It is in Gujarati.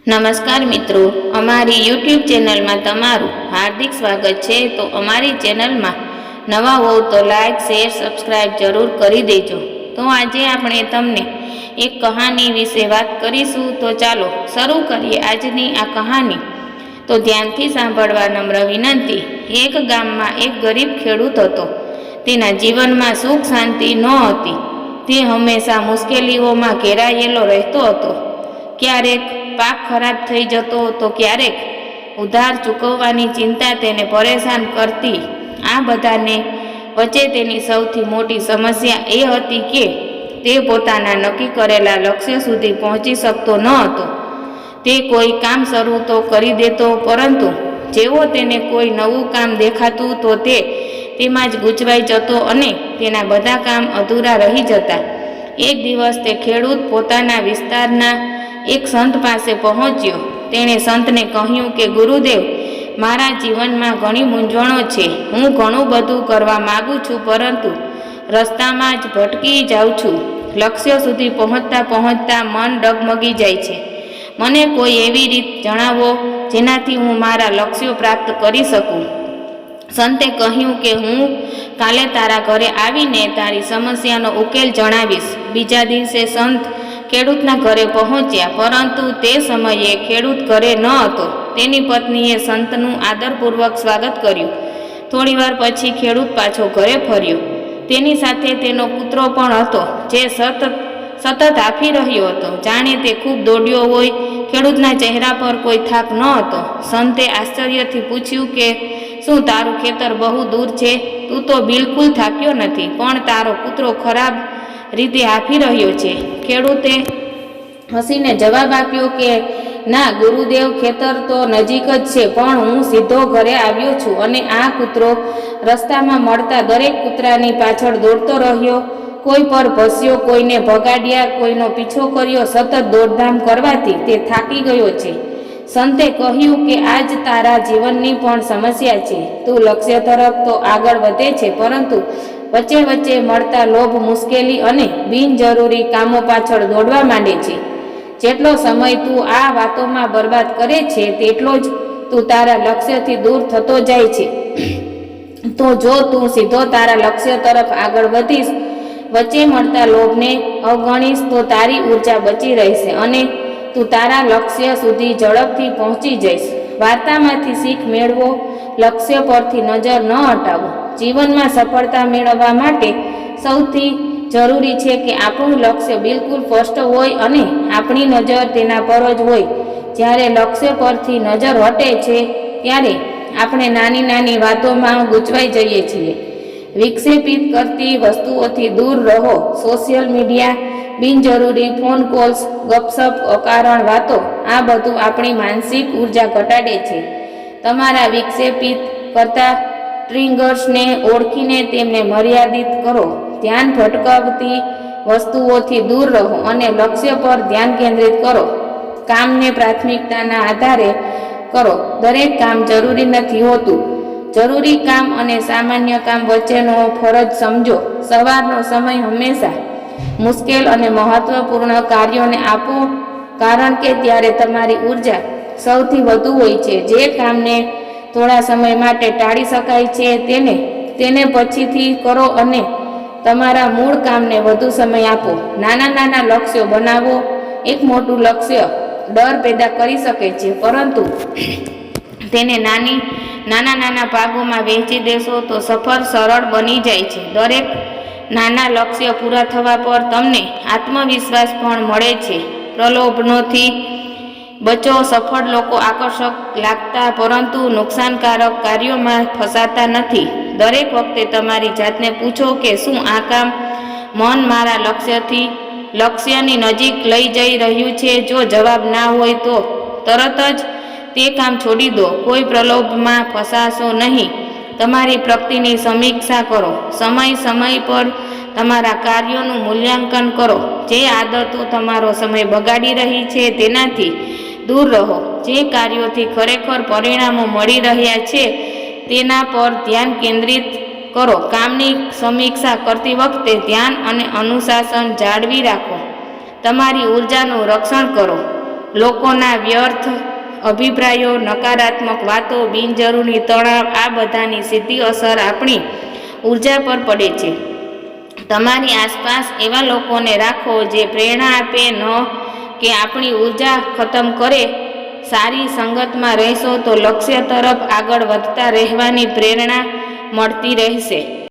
નમસ્કાર મિત્રો, અમારી યુટ્યુબ ચેનલમાં તમારું હાર્દિક સ્વાગત છે। તો અમારી ચેનલમાં નવા હો તો લાઈક, શેર, સબસ્ક્રાઈબ જરૂર કરી દેજો। તો આજે આપણે તમને એક કહાની વિશે વાત કરીશું। તો ચાલો શરૂ કરીએ આજની આ કહાની। તો ધ્યાનથી સાંભળવા નમ્ર વિનંતી। એક ગામમાં એક ગરીબ ખેડૂત હતો। તેના જીવનમાં સુખ શાંતિ નહોતી। તે હંમેશા મુશ્કેલીઓમાં ઘેરાયેલો રહેતો હતો। ક્યારેક પાક ખરાબ થઈ જતો તો ક્યારેક ઉધાર ચૂકવવાની ચિંતા તેને પરેશાન કરતી। આ બધાને વચ્ચે તેની સૌથી મોટી સમસ્યા એ હતી કે તે પોતાના નક્કી કરેલા લક્ષ્ય સુધી પહોંચી શકતો ન હતો। તે કોઈ કામ શરૂ તો કરી દેતો, પરંતુ જેવો તેને કોઈ નવું કામ દેખાતું તો તે તેમાં જ ગૂંચવાઈ જતો અને તેના બધા કામ અધૂરા રહી જતા। એક દિવસ તે ખેડૂત પોતાના વિસ્તારના એક સંત પાસે પહોંચ્યો। તેણે સંતને કહ્યું કે ગુરુદેવ, મારા જીવનમાં ઘણી મૂંઝવણો છે। હું ઘણું બધું કરવા માગું છું, પરંતુ રસ્તામાં જ ભટકી જાઉં છું। લક્ષ્ય સુધી પહોંચતા પહોંચતા મન ડગમગી જાય છે। મને કોઈ એવી રીત જણાવો જેનાથી હું મારા લક્ષ્યો પ્રાપ્ત કરી શકું। સંતે કહ્યું કે હું કાલે તારા ઘરે આવીને તારી સમસ્યાનો ઉકેલ જણાવીશ। બીજા દિવસે સંત ખેડૂતના ઘરે પહોંચ્યા, પરંતુ તે સમયે ખેડૂત ઘરે ન હતો। તેની પત્નીએ સંતનું આદરપૂર્વક સ્વાગત કર્યું। થોડીવાર પછી ખેડૂત પાછો ઘરે ફર્યો। તેની સાથે તેનો પુત્ર પણ હતો, જે સતત હાંફી રહ્યો હતો, જાણે તે ખૂબ દોડ્યો હોય। ખેડૂતના ચહેરા પર કોઈ થાક ન હતો। સંતે આશ્ચર્યથી પૂછ્યું કે શું તારું ખેતર બહુ દૂર છે? તું તો બિલકુલ થાક્યો નથી, પણ તારો પુત્ર ખરાબ રીતે હાંફી રહ્યો છે। ખેડૂતે હસીને જવાબ આપ્યો કે ના ગુરુદેવ, ખેતર તો નજીક જ છે, પણ હું સીધો ઘરે આવ્યો છું અને આ કૂતરો રસ્તામાં મળતા દરેક કૂતરાની પાછળ દોડતો રહ્યો। કોઈ પર ભસ્યો, કોઈને ભગાડ્યા, કોઈનો પીછો કર્યો। સતત દોડધામ કરવાથી તે થાકી ગયો છે। સંતે કહ્યું કે આજ તારા જીવનની પણ સમસ્યા છે। તું લક્ષ્ય તરફ તો આગળ વધે છે, પરંતુ વચ્ચે વચ્ચે મળતા લોભ, મુશ્કેલી અને બિનજરૂરી કામો પાછળ દોડવા માંડે છે। જેટલો સમય તું આ વાતોમાં બરબાદ કરે છે, તેટલો જ તું તારા લક્ષ્યથી દૂર થતો જાય છે। તો જો તું સીધો તારા લક્ષ્ય તરફ આગળ વધીશ, વચ્ચે મળતા લોભને અવગણીશ, તો તારી ઊર્જા બચી રહેશે અને તું તારા લક્ષ્ય સુધી ઝડપથી પહોંચી જઈશ। વાર્તામાંથી શીખ મેળવો, લક્ષ્ય પરથી નજર ન હટાવો। જીવનમાં સફળતા મેળવવા માટે સૌથી જરૂરી છે કે આપણું લક્ષ્ય બિલકુલ સ્પષ્ટ હોય અને આપણી નજર તેના પર જ હોય। જ્યારે લક્ષ્ય પરથી નજર હટે છે, ત્યારે આપણે નાની નાની વાતોમાં ગૂંચવાઈ જઈએ છીએ। વિક્ષેપિત કરતી વસ્તુઓથી દૂર રહો। સોશિયલ મીડિયા, બિનજરૂરી ફોન કોલ્સ, ગપસપ, અકારણ વાતો, આ બધું આપણી માનસિક ઉર્જા ઘટાડે છે। તમારા વિક્ષેપિત કરતા ટ્રિગર્સને ઓળખીને તેમને મર્યાદિત કરો। ધ્યાન ભટકાવતી વસ્તુઓથી દૂર રહો અને લક્ષ્ય પર ધ્યાન કેન્દ્રિત કરો। કામને પ્રાથમિકતાના આધારે કરો। દરેક કામ જરૂરી નથી હોતું। જરૂરી કામ અને સામાન્ય કામ વચ્ચેનો ફરજ સમજો। સવારનો સમય હંમેશા મુશ્કેલ અને મહત્વપૂર્ણ કાર્યોને આપો, કારણ કે ત્યારે તમારી ઉર્જા સૌથી વધુ હોય છે। જે કામને થોડા સમય માટે ટાળી શકાય છે, તેને પછીથી કરો અને તમારા મૂળ કામને વધુ સમય આપો। નાના નાના લક્ષ્યો બનાવો। એક મોટું લક્ષ્ય ડર પેદા કરી શકે છે, પરંતુ તેને નાના ભાગોમાં વહેંચી દેશો તો સફર સરળ બની જાય છે। દરેક નાના લક્ષ્ય પૂરા થવા પર તમને આત્મવિશ્વાસ પણ મળે છે। પ્રલોભનોથી બચો। સફળ લોકો આકર્ષક લાગતા પરંતુ નુકસાનકારક કાર્યોમાં ફસાતા નથી। દરેક વખતે તમારી જાતને પૂછો કે શું આ કામ મન મારા લક્ષ્યની નજીક લઈ જઈ રહ્યું છે? જો જવાબ ના હોય તો તરત જ તે કામ છોડી દો। કોઈ પ્રલોભમાં ફસાશો નહીં। તમારી પ્રગતિની સમીક્ષા કરો। સમય પર તમારા કાર્યોનું મૂલ્યાંકન કરો। જે આદતો તમારો સમય બગાડી રહી છે, તેનાથી દૂર રહો। જે કાર્યોથી ખરેખર પરિણામો મળી રહ્યા છે, તેના પર ધ્યાન કેન્દ્રિત કરો। કામની સમીક્ષા કરતી વખતે ધ્યાન અને અનુશાસન જાળવી રાખો। તમારી ઉર્જાનું રક્ષણ કરો। લોકોના વ્યર્થ અભિપ્રાયો, નકારાત્મક વાતો, બિનજરૂરી તણાવ, આ બધાની સીધી અસર આપણી ઉર્જા પર પડે છે. તમારી આસપાસ એવા લોકોને રાખો જે પ્રેરણા આપે, ન કે આપણી ઉર્જા ખતમ કરે. સારી સંગતમાં રહેશો તો લક્ષ્ય તરફ આગળ વધતા રહેવાની પ્રેરણા મળતી રહેશે.